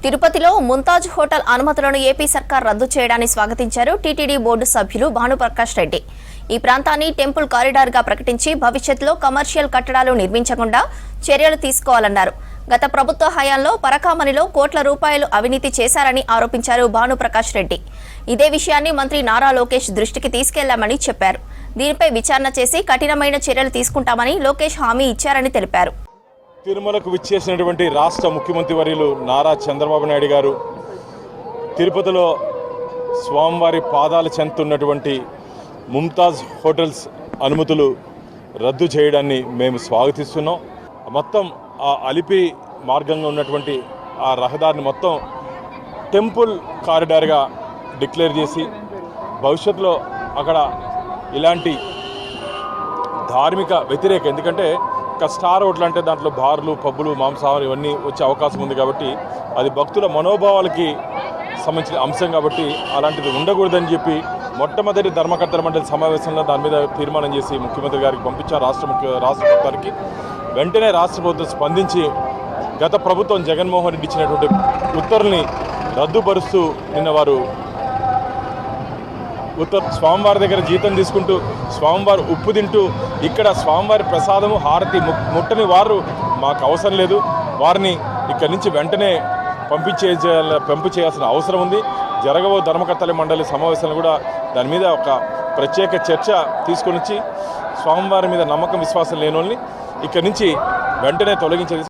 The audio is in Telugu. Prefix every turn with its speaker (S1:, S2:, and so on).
S1: తిరుపతిలో ముంతాజ్ హోటల్ అనుమతులను ఏపీ సర్కార్ రద్దు చేయడాన్ని స్వాగతించారు టీటీడీ బోర్డు సభ్యులు భానుప్రకాష్ రెడ్డి. ఈ ప్రాంతాన్ని టెంపుల్ కారిడార్గా ప్రకటించి భవిష్యత్తులో కమర్షియల్ కట్టడాలు నిర్మించకుండా చర్యలు తీసుకోవాలన్నారు. గత ప్రభుత్వ హయాంలో పరకామణిలో కోట్ల రూపాయలు అవినీతి చేశారని ఆరోపించారు భానుప్రకాష్ రెడ్డి. ఇదే విషయాన్ని మంత్రి నారా లోకేష్ దృష్టికి తీసుకెళ్లామని చెప్పారు. దీనిపై విచారణ చేసి కఠినమైన చర్యలు తీసుకుంటామని లోకేష్ హామీ ఇచ్చారని తెలిపారు.
S2: తిరుమలకు విచ్చేసినటువంటి రాష్ట్ర ముఖ్యమంత్రి వర్యులు నారా చంద్రబాబు నాయుడు గారు తిరుపతిలో స్వామివారి పాదాల చెందుతున్నటువంటి ముంతాజ్ హోటల్స్ అనుమతులు రద్దు చేయడాన్ని మేము స్వాగతిస్తున్నాం. మొత్తం ఆ అలిపి మార్గంగా ఉన్నటువంటి ఆ రహదారిని మొత్తం టెంపుల్ కారిడార్గా డిక్లేర్ చేసి భవిష్యత్తులో అక్కడ ఇలాంటి ధార్మిక వ్యతిరేక, ఎందుకంటే స్టార్ హోటల్ అంటే దాంట్లో బార్లు, పబ్బులు, మాంసాహారం ఇవన్నీ వచ్చే అవకాశం ఉంది కాబట్టి అది భక్తుల మనోభావాలకి సంబంధించిన అంశం కాబట్టి అలాంటిది ఉండకూడదని చెప్పి మొట్టమొదటి ధర్మకర్తల మండలి సమావేశంలో దాని మీద తీర్మానం చేసి ముఖ్యమంత్రి గారికి పంపించారు. రాష్ట్ర ప్రభుత్వానికి వెంటనే రాష్ట్ర ప్రభుత్వం స్పందించి గత ప్రభుత్వం జగన్మోహన్ రెడ్డి ఇచ్చినటువంటి ఉత్తర్వుల్ని రద్దుపరుస్తూ నిన్న వారు స్వామివారి దగ్గర జీతం తీసుకుంటూ స్వామివారి ఉప్పు తింటూ ఇక్కడ స్వామివారి ప్రసాదము హారతి ముట్టని వారు మాకు అవసరం లేదు, వారిని ఇక్కడి నుంచి వెంటనే పంపు చేయాల్సిన అవసరం ఉంది. జరగబో ధర్మకర్తల మండలి సమావేశాలు కూడా దాని మీద ఒక ప్రత్యేక చర్చ తీసుకొని వచ్చి స్వామివారి మీద నమ్మకం విశ్వాసం లేని వాళ్ళని ఇక్కడి నుంచి వెంటనే తొలగించేది.